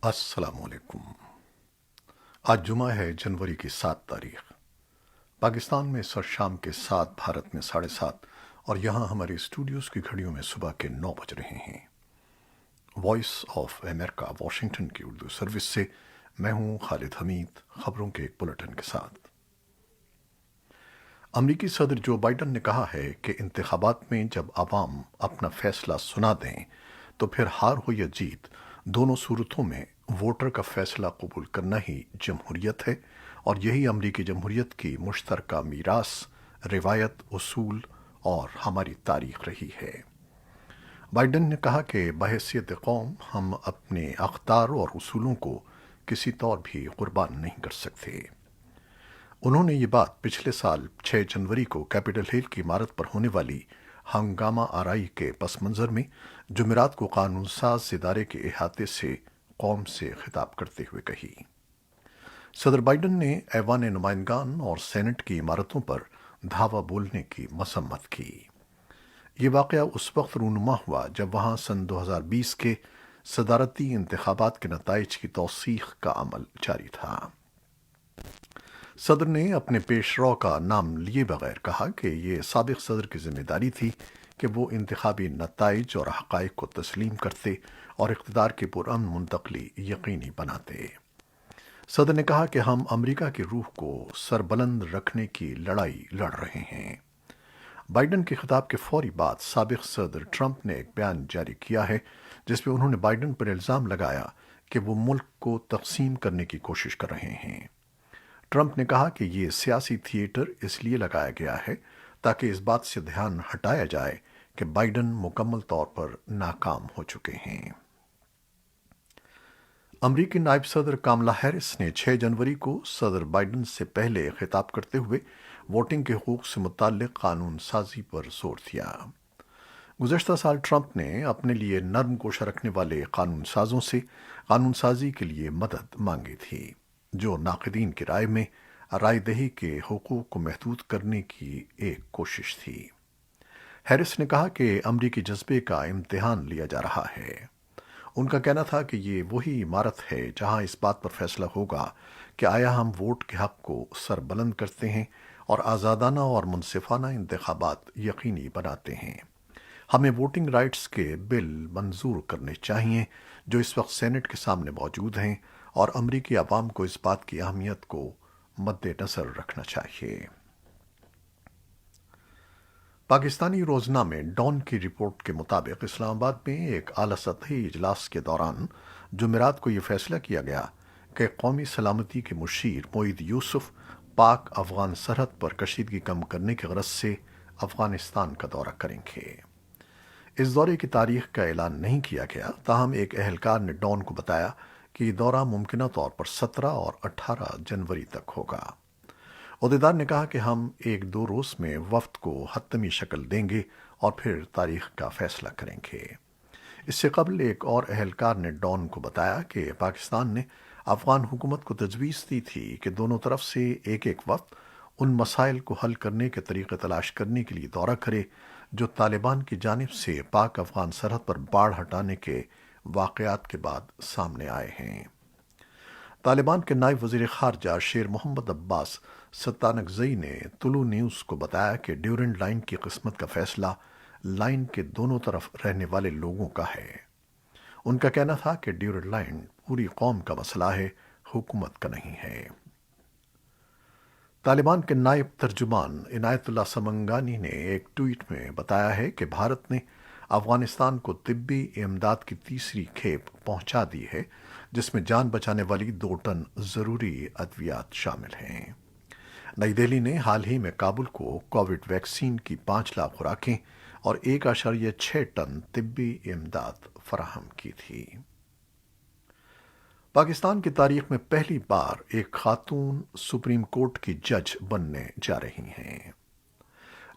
السلام علیکم۔ آج جمعہ ہے، جنوری کی 7 تاریخ۔ پاکستان میں سر شام کے 7، بھارت میں 7:30، اور یہاں ہمارے اسٹوڈیوز کی گھڑیوں میں صبح کے 9 بج رہے ہیں۔ وائس آف امریکہ واشنگٹن کی اردو سروس سے میں ہوں خالد حمید، خبروں کے ایک بلٹن کے ساتھ۔ امریکی صدر جو بائیڈن نے کہا ہے کہ انتخابات میں جب عوام اپنا فیصلہ سنا دیں تو پھر ہار ہو یا جیت، دونوں صورتوں میں ووٹر کا فیصلہ قبول کرنا ہی جمہوریت ہے، اور یہی امریکی جمہوریت کی مشترکہ میراث، روایت، اصول اور ہماری تاریخ رہی ہے۔ بائیڈن نے کہا کہ بحیثیت قوم ہم اپنے اقدار اور اصولوں کو کسی طور بھی قربان نہیں کر سکتے۔ انہوں نے یہ بات پچھلے سال 6 جنوری کو کیپٹل ہل کی عمارت پر ہونے والی ہنگامہ آرائی کے پس منظر میں جمعرات کو قانون ساز ادارے کے احاطے سے قوم سے خطاب کرتے ہوئے کہی۔ صدر بائیڈن نے ایوان نمائندگان اور سینٹ کی عمارتوں پر دھاوا بولنے کی مذمت کی۔ یہ واقعہ اس وقت رونما ہوا جب وہاں سن 2020 کے صدارتی انتخابات کے نتائج کی توثیق کا عمل جاری تھا۔ صدر نے اپنے پیش رو کا نام لیے بغیر کہا کہ یہ سابق صدر کی ذمہ داری تھی کہ وہ انتخابی نتائج اور حقائق کو تسلیم کرتے اور اقتدار کی پرامن منتقلی یقینی بناتے۔ صدر نے کہا کہ ہم امریکہ کی روح کو سربلند رکھنے کی لڑائی لڑ رہے ہیں۔ بائیڈن کے خطاب کے فوری بعد سابق صدر ٹرمپ نے ایک بیان جاری کیا ہے جس میں انہوں نے بائیڈن پر الزام لگایا کہ وہ ملک کو تقسیم کرنے کی کوشش کر رہے ہیں۔ ٹرمپ نے کہا کہ یہ سیاسی تھیٹر اس لیے لگایا گیا ہے تاکہ اس بات سے دھیان ہٹایا جائے کہ بائیڈن مکمل طور پر ناکام ہو چکے ہیں۔ امریکی نائب صدر کاملا ہیرس نے 6 جنوری کو صدر بائیڈن سے پہلے خطاب کرتے ہوئے ووٹنگ کے حقوق سے متعلق قانون سازی پر زور دیا۔ گزشتہ سال ٹرمپ نے اپنے لیے نرم گوشہ رکھنے والے قانون سازوں سے قانون سازی کے لیے مدد مانگی تھی، جو ناقدین کی رائے میں رائے دہی کے حقوق کو محدود کرنے کی ایک کوشش تھی۔ ہیرس نے کہا کہ امریکی جذبے کا امتحان لیا جا رہا ہے۔ ان کا کہنا تھا کہ یہ وہی عمارت ہے جہاں اس بات پر فیصلہ ہوگا کہ آیا ہم ووٹ کے حق کو سر بلند کرتے ہیں اور آزادانہ اور منصفانہ انتخابات یقینی بناتے ہیں۔ ہمیں ووٹنگ رائٹس کے بل منظور کرنے چاہیے جو اس وقت سینٹ کے سامنے موجود ہیں، اور امریکی عوام کو اس بات کی اہمیت کو مد نظر رکھنا چاہیے۔ پاکستانی روزنامے ڈان کی رپورٹ کے مطابق اسلام آباد میں ایک اعلیٰ سطحی اجلاس کے دوران جمعرات کو یہ فیصلہ کیا گیا کہ قومی سلامتی کے مشیر معید یوسف پاک افغان سرحد پر کشیدگی کم کرنے کی غرض سے افغانستان کا دورہ کریں گے۔ اس دورے کی تاریخ کا اعلان نہیں کیا گیا، تاہم ایک اہلکار نے ڈان کو بتایا کہ یہ دورہ ممکنہ طور پر 17 اور 18 جنوری تک ہوگا۔ عہدیدار نے کہا کہ ہم 1-2 روز میں وفد کو حتمی شکل دیں گے اور پھر تاریخ کا فیصلہ کریں گے۔ اس سے قبل ایک اور اہلکار نے ڈان کو بتایا کہ پاکستان نے افغان حکومت کو تجویز دی تھی کہ دونوں طرف سے ایک وفد ان مسائل کو حل کرنے کے طریقے تلاش کرنے کے لیے دورہ کرے جو طالبان کی جانب سے پاک افغان سرحد پر باڑ ہٹانے کے واقعات کے بعد سامنے آئے ہیں۔ طالبان کے نائب وزیر خارجہ شیر محمد عباس ستانکزئی نے طلوع نیوز کو بتایا کہ ڈیورنڈ لائن کی قسمت کا فیصلہ لائن کے دونوں طرف رہنے والے لوگوں کا ہے۔ ان کا کہنا تھا کہ ڈیورنڈ لائن پوری قوم کا مسئلہ ہے، حکومت کا نہیں ہے۔ طالبان کے نائب ترجمان عنایت اللہ سمنگانی نے ایک ٹویٹ میں بتایا ہے کہ بھارت نے افغانستان کو طبی امداد کی تیسری کھیپ پہنچا دی ہے، جس میں جان بچانے والی 2 ٹن ضروری ادویات شامل ہیں۔ نئی دہلی نے حال ہی میں کابل کو کووڈ ویکسین کی 5 لاکھ خوراکیں اور 1.6 ٹن طبی امداد فراہم کی تھی۔ پاکستان کی تاریخ میں پہلی بار ایک خاتون سپریم کورٹ کی جج بننے جا رہی ہیں۔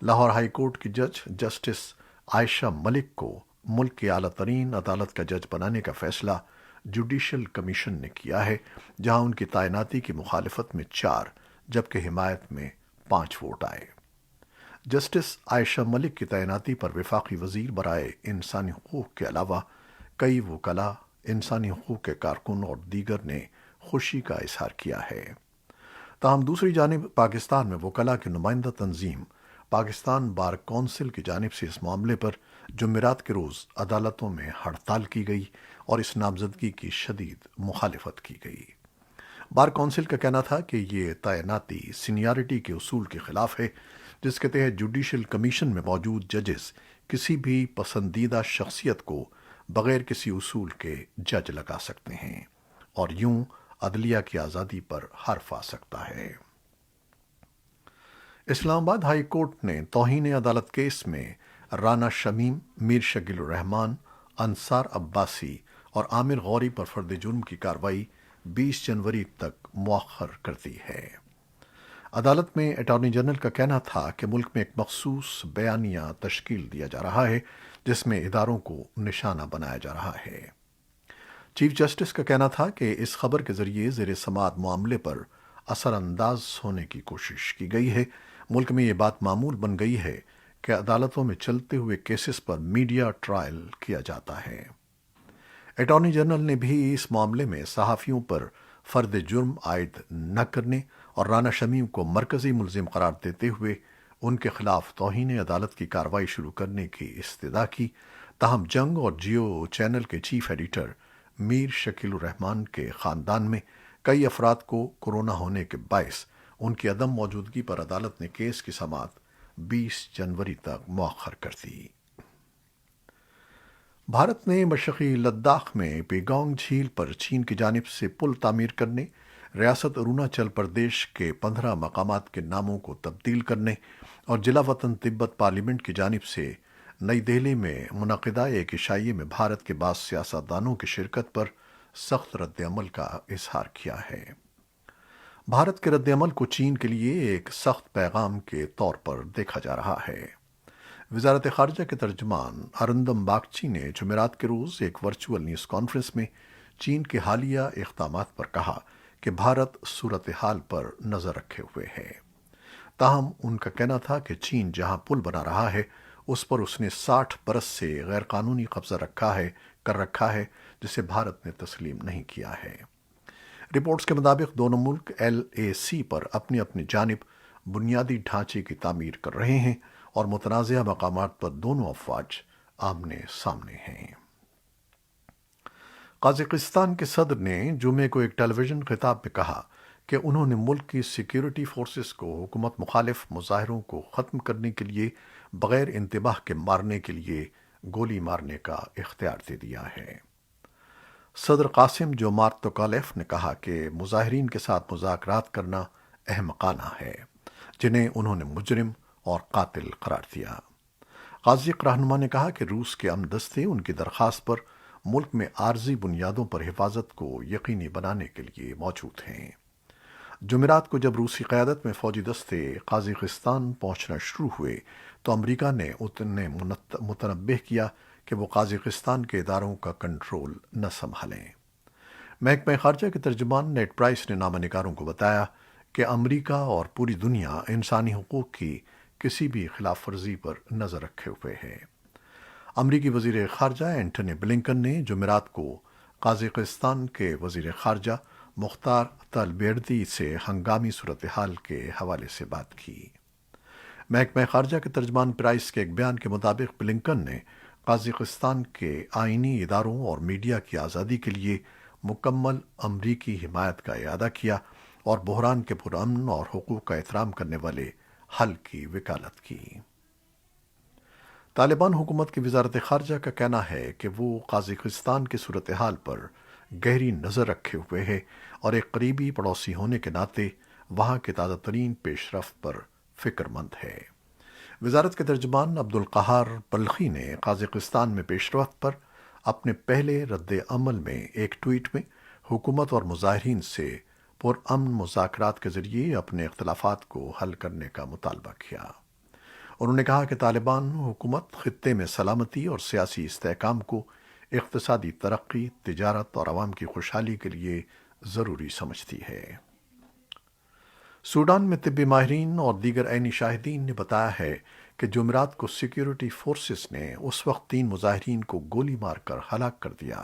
لاہور ہائی کورٹ کی جج جسٹس عائشہ ملک کو ملک کی اعلیٰ ترین عدالت کا جج بنانے کا فیصلہ جوڈیشل کمیشن نے کیا ہے، جہاں ان کی تعیناتی کی مخالفت میں 4 جبکہ حمایت میں 5 ووٹ آئے۔ جسٹس عائشہ ملک کی تعیناتی پر وفاقی وزیر برائے انسانی حقوق کے علاوہ کئی وکلاء، انسانی حقوق کے کارکن اور دیگر نے خوشی کا اظہار کیا ہے۔ تاہم دوسری جانب پاکستان میں وکلاء کی نمائندہ تنظیم پاکستان بار کونسل کی جانب سے اس معاملے پر جمعرات کے روز عدالتوں میں ہڑتال کی گئی اور اس نامزدگی کی شدید مخالفت کی گئی۔ بار کونسل کا کہنا تھا کہ یہ تعیناتی سینیارٹی کے اصول کے خلاف ہے، جس کے تحت جوڈیشل کمیشن میں موجود ججز کسی بھی پسندیدہ شخصیت کو بغیر کسی اصول کے جج لگا سکتے ہیں اور یوں عدلیہ کی آزادی پر حرف آ سکتا ہے۔ اسلام آباد ہائی کورٹ نے توہین عدالت کیس میں رانا شمیم، میر شکیل الرحمان، انصار عباسی اور عامر غوری پر فرد جرم کی کارروائی 20 جنوری تک مؤخر کر دی ہے۔ عدالت میں اٹارنی جنرل کا کہنا تھا کہ ملک میں ایک مخصوص بیانیہ تشکیل دیا جا رہا ہے جس میں اداروں کو نشانہ بنایا جا رہا ہے۔ چیف جسٹس کا کہنا تھا کہ اس خبر کے ذریعے زیر سماعت معاملے پر اثر انداز ہونے کی کوشش کی گئی ہے۔ ملک میں یہ بات معمول بن گئی ہے کہ عدالتوں میں چلتے ہوئے کیسز پر میڈیا ٹرائل کیا جاتا ہے۔ اٹارنی جنرل نے بھی اس معاملے میں صحافیوں پر فرد جرم عائد نہ کرنے اور رانا شمیم کو مرکزی ملزم قرار دیتے ہوئے ان کے خلاف توہین عدالت کی کارروائی شروع کرنے کی استدعا کی۔ تاہم جنگ اور جیو چینل کے چیف ایڈیٹر میر شکیل الرحمان کے خاندان میں کئی افراد کو کورونا ہونے کے باعث ان کی عدم موجودگی پر عدالت نے کیس کی سماعت 20 جنوری تک مؤخر کر دی۔ بھارت نے مشرقی لداخ میں پیگونگ جھیل پر چین کی جانب سے پل تعمیر کرنے، ریاست اروناچل پردیش کے 15 مقامات کے ناموں کو تبدیل کرنے اور ضلع وطن تبت پارلیمنٹ کی جانب سے نئی دہلی میں منعقدہ ایک عشائیے میں بھارت کے بعض سیاستدانوں کی شرکت پر سخت رد عمل کا اظہار کیا ہے۔ بھارت کے رد عمل کو چین کے لیے ایک سخت پیغام کے طور پر دیکھا جا رہا ہے۔ وزارت خارجہ کے ترجمان ارندم باگچی نے جمعرات کے روز ایک ورچوئل نیوز کانفرنس میں چین کے حالیہ اقدامات پر کہا کہ بھارت صورتحال پر نظر رکھے ہوئے ہے۔ تاہم ان کا کہنا تھا کہ چین جہاں پل بنا رہا ہے اس پر اس نے 60 برس سے غیر قانونی قبضہ کر رکھا ہے جسے بھارت نے تسلیم نہیں کیا ہے۔ رپورٹس کے مطابق دونوں ملک LAC پر اپنی اپنی جانب بنیادی ڈھانچے کی تعمیر کر رہے ہیں اور متنازعہ مقامات پر دونوں افواج آمنے سامنے ہیں۔ قازقستان کے صدر نے جمعے کو ایک ٹیلی ویژن خطاب میں کہا کہ انہوں نے ملک کی سیکیورٹی فورسز کو حکومت مخالف مظاہروں کو ختم کرنے کے لیے بغیر انتباہ کے مارنے کے لیے گولی مارنے کا اختیار دے دیا ہے۔ صدر قاسم جومارت توکالیف نے کہا کہ مظاہرین کے ساتھ مذاکرات کرنا احمقانہ ہے، جنہیں انہوں نے مجرم اور قاتل قرار دیا۔ قازق رہنما نے کہا کہ روس کے امن دستے ان کی درخواست پر ملک میں عارضی بنیادوں پر حفاظت کو یقینی بنانے کے لیے موجود ہیں۔ جمعرات کو جب روسی قیادت میں فوجی دستے قازقستان پہنچنا شروع ہوئے تو امریکہ نے انہیں متنبہ کیا کہ وہ قازقستان کے اداروں کا کنٹرول نہ سنبھالیں۔ محکمہ خارجہ کے ترجمان نیٹ پرائس نے نامہ نگاروں کو بتایا کہ امریکہ اور پوری دنیا انسانی حقوق کی کسی بھی خلاف ورزی پر نظر رکھے ہوئے ہے۔ امریکی وزیر خارجہ اینٹونی بلنکن نے جمعرات کو قازقستان کے وزیر خارجہ مختار تالبیردی سے ہنگامی صورتحال کے حوالے سے بات کی۔ محکمہ خارجہ کے ترجمان پرائس کے ایک بیان کے مطابق بلنکن نے قازقستان کے آئینی اداروں اور میڈیا کی آزادی کے لیے مکمل امریکی حمایت کا اعادہ کیا اور بحران کے پرامن اور حقوق کا احترام کرنے والے حل کی وکالت کی۔ طالبان حکومت کی وزارت خارجہ کا کہنا ہے کہ وہ قازقستان کی صورتحال پر گہری نظر رکھے ہوئے ہے اور ایک قریبی پڑوسی ہونے کے ناطے وہاں کے تازہ ترین پیش رفت پر فکر مند ہے۔ وزارت کے ترجمان عبدالقہار بلخی نے قازقستان میں پیش رفت پر اپنے پہلے رد عمل میں ایک ٹویٹ میں حکومت اور مظاہرین سے پرامن مذاکرات کے ذریعے اپنے اختلافات کو حل کرنے کا مطالبہ کیا۔ انہوں نے کہا کہ طالبان حکومت خطے میں سلامتی اور سیاسی استحکام کو اقتصادی ترقی، تجارت اور عوام کی خوشحالی کے لیے ضروری سمجھتی ہے۔ سوڈان میں طبی ماہرین اور دیگر عینی شاہدین نے بتایا ہے کہ جمعرات کو سیکیورٹی فورسز نے اس وقت 3 مظاہرین کو گولی مار کر ہلاک کر دیا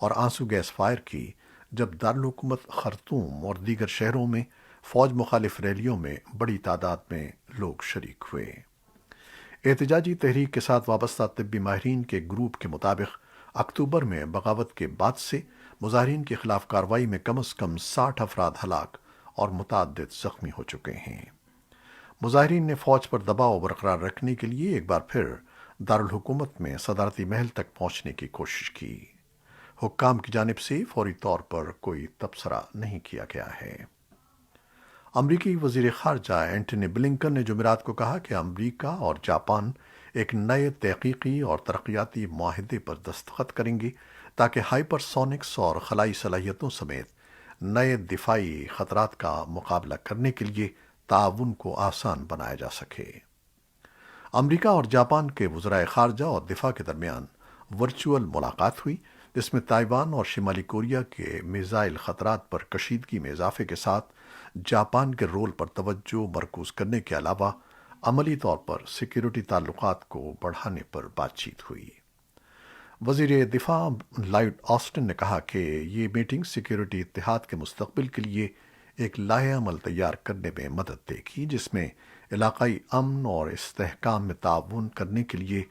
اور آنسو گیس فائر کی جب دارالحکومت خرطوم اور دیگر شہروں میں فوج مخالف ریلیوں میں بڑی تعداد میں لوگ شریک ہوئے۔ احتجاجی تحریک کے ساتھ وابستہ طبی ماہرین کے گروپ کے مطابق اکتوبر میں بغاوت کے بعد سے مظاہرین کے خلاف کارروائی میں کم از کم 60 افراد ہلاک اور متعدد زخمی ہو چکے ہیں۔ مظاہرین نے فوج پر دباؤ برقرار رکھنے کے لیے ایک بار پھر دارالحکومت میں صدارتی محل تک پہنچنے کی کوشش کی۔ حکام کی جانب سے فوری طور پر کوئی تبصرہ نہیں کیا گیا ہے۔ امریکی وزیر خارجہ اینٹنی بلنکن نے جمعرات کو کہا کہ امریکہ اور جاپان ایک نئے تحقیقی اور ترقیاتی معاہدے پر دستخط کریں گے تاکہ ہائپر سونکس اور خلائی صلاحیتوں سمیت نئے دفاعی خطرات کا مقابلہ کرنے کے لیے تعاون کو آسان بنایا جا سکے۔ امریکہ اور جاپان کے وزرائے خارجہ اور دفاع کے درمیان ورچوئل ملاقات ہوئی، جس میں تائیوان اور شمالی کوریا کے میزائل خطرات پر کشیدگی میں اضافے کے ساتھ جاپان کے رول پر توجہ مرکوز کرنے کے علاوہ عملی طور پر سیکیورٹی تعلقات کو بڑھانے پر بات چیت ہوئی۔ وزیر دفاع لائیڈ آسٹن نے کہا کہ یہ میٹنگ سیکیورٹی اتحاد کے مستقبل کے لیے ایک لائحہ عمل تیار کرنے میں مدد دے گی، جس میں علاقائی امن اور استحکام میں تعاون کرنے کے لیے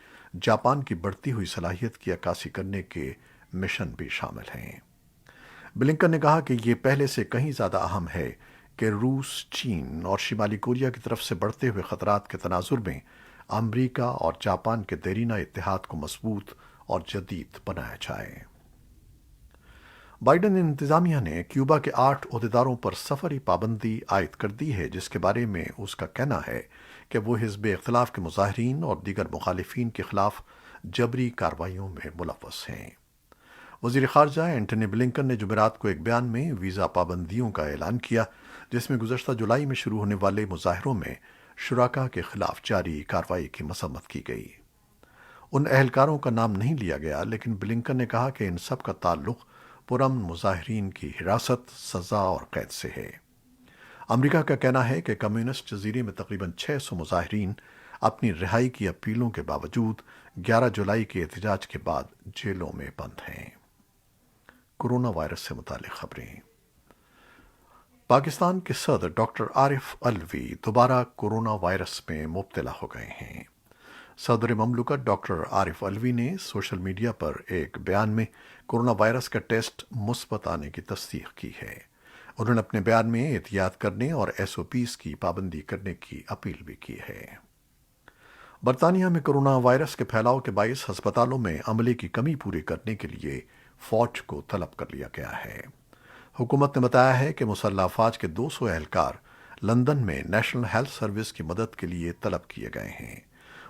جاپان کی بڑھتی ہوئی صلاحیت کی عکاسی کرنے کے مشن بھی شامل ہیں۔ بلنکن نے کہا کہ یہ پہلے سے کہیں زیادہ اہم ہے کہ روس، چین اور شمالی کوریا کی طرف سے بڑھتے ہوئے خطرات کے تناظر میں امریکہ اور جاپان کے دیرینہ اتحاد کو مضبوط اور جدید بنایا جائے۔ بائیڈن انتظامیہ نے کیوبا کے 8 عہدیداروں پر سفری پابندی عائد کر دی ہے، جس کے بارے میں اس کا کہنا ہے کہ وہ حزب اختلاف کے مظاہرین اور دیگر مخالفین کے خلاف جبری کارروائیوں میں ملوث ہیں۔ وزیر خارجہ اینٹنی بلنکن نے جمعرات کو ایک بیان میں ویزا پابندیوں کا اعلان کیا، جس میں گزشتہ جولائی میں شروع ہونے والے مظاہروں میں شرکاء کے خلاف جاری کارروائی کی مذمت کی گئی۔ ان اہلکاروں کا نام نہیں لیا گیا، لیکن بلنکن نے کہا کہ ان سب کا تعلق پرامن مظاہرین کی حراست، سزا اور قید سے ہے۔ امریکہ کا کہنا ہے کہ کمیونسٹ جزیرے میں تقریباً 600 مظاہرین اپنی رہائی کی اپیلوں کے باوجود 11 جولائی کے احتجاج کے بعد جیلوں میں بند ہیں۔ کورونا وائرس سے متعلق خبریں۔ پاکستان کے صدر ڈاکٹر عارف علوی دوبارہ کورونا وائرس میں مبتلا ہو گئے ہیں۔ صدر مملکت ڈاکٹر عارف علوی نے سوشل میڈیا پر ایک بیان میں کورونا وائرس کا ٹیسٹ مثبت آنے کی تصدیق کی ہے۔ انہوں نے اپنے بیان میں احتیاط کرنے اور SOPs کی پابندی کرنے کی اپیل بھی کی ہے۔ برطانیہ میں کورونا وائرس کے پھیلاؤ کے باعث ہسپتالوں میں عملے کی کمی پوری کرنے کے لیے فوج کو طلب کر لیا گیا ہے۔ حکومت نے بتایا ہے کہ مسلح افواج کے 200 اہلکار لندن میں نیشنل ہیلتھ سروس کی مدد کے لیے طلب کیے گئے ہیں۔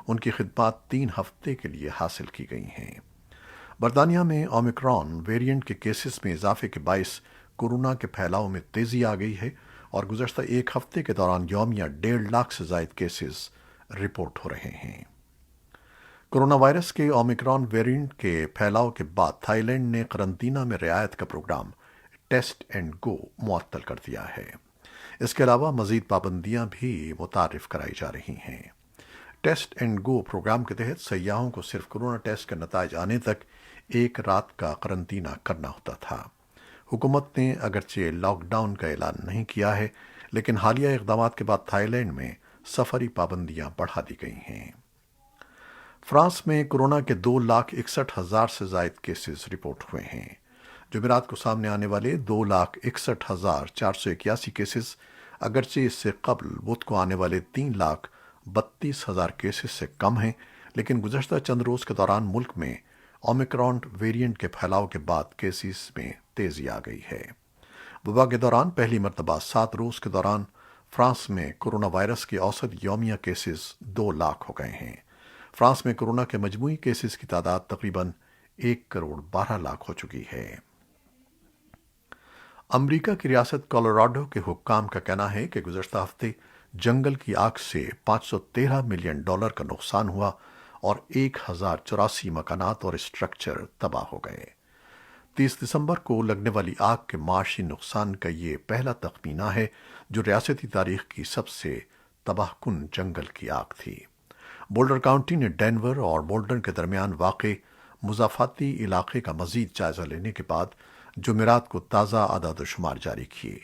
ان کی خدمات 3 ہفتے کے لیے حاصل کی گئی ہیں۔ برطانیہ میں اومیکرون ویرینٹ کے کیسز میں اضافے کے باعث کورونا کے پھیلاؤ میں تیزی آ گئی ہے اور گزشتہ ایک ہفتے کے دوران یومیہ 1.5 لاکھ سے زائد کیسز رپورٹ ہو رہے ہیں۔ کورونا وائرس کے اومیکرون ویرینٹ کے پھیلاؤ کے بعد تھائی لینڈ نے قرنطینہ میں رعایت کا پروگرام ٹیسٹ اینڈ گو معطل کر دیا ہے۔ اس کے علاوہ مزید پابندیاں بھی متعارف کرائی جا رہی ہیں۔ ٹیسٹ اینڈ گو پروگرام کے تحت سیاحوں کو صرف کورونا ٹیسٹ کے نتائج آنے تک 1 رات کا قرنطینہ کرنا ہوتا تھا۔ حکومت نے اگرچہ لاک ڈاؤن کا اعلان نہیں کیا ہے، لیکن حالیہ اقدامات کے بعد تھائی لینڈ میں سفری پابندیاں بڑھا دی گئی ہیں۔ فرانس میں کورونا کے 2,61,000 سے زائد کیسز رپورٹ ہوئے ہیں۔ جمعرات کو سامنے آنے والے 2,61,481 کیسز اگرچہ اس سے قبل بدھ کو آنے والے 3,32,000 کیسز سے کم ہیں، لیکن گزشتہ چند روز کے دوران ملک میں اومیکرون ویرینٹ کے پھیلاؤ کے بعد کیسز میں تیزی آ گئی ہے۔ وبا کے دوران پہلی مرتبہ 7 روز کے دوران فرانس میں کورونا وائرس کے اوسط یومیہ کیسز 2 لاکھ ہو گئے ہیں۔ فرانس میں کورونا کے مجموعی کیسز کی تعداد تقریباً 1,12,00,000 ہو چکی ہے۔ امریکہ کی ریاست کولوراڈو کے حکام کا کہنا ہے کہ گزشتہ ہفتے جنگل کی آگ سے $513 ملین کا نقصان ہوا اور 1,084 مکانات اور اسٹرکچر تباہ ہو گئے۔ 30 دسمبر کو لگنے والی آگ کے معاشی نقصان کا یہ پہلا تخمینہ ہے جو ریاستی تاریخ کی سب سے تباہ کن جنگل کی آگ تھی۔ بولڈر کاؤنٹی نے ڈینور اور بولڈر کے درمیان واقع مضافاتی علاقے کا مزید جائزہ لینے کے بعد جمعرات کو تازہ اعداد و شمار جاری کیے۔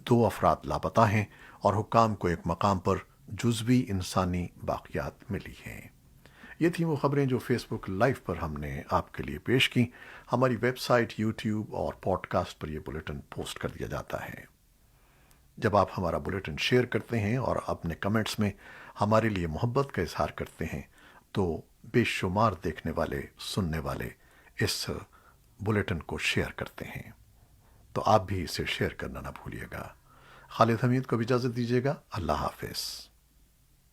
2 افراد لاپتہ ہیں اور حکام کو ایک مقام پر جزوی انسانی باقیات ملی ہیں۔ یہ تھیں وہ خبریں جو فیس بک لائیو پر ہم نے آپ کے لیے پیش کی۔ ہماری ویب سائٹ، یوٹیوب اور پوڈ کاسٹ پر یہ بلیٹن پوسٹ کر دیا جاتا ہے۔ جب آپ ہمارا بلیٹن شیئر کرتے ہیں اور اپنے کمنٹس میں ہمارے لیے محبت کا اظہار کرتے ہیں تو بے شمار دیکھنے والے، سننے والے اس بلیٹن کو شیئر کرتے ہیں، تو آپ بھی اسے شیئر کرنا نہ بھولیے گا۔ خالد حمید کو بھی اجازت دیجیے گا۔ اللہ حافظ۔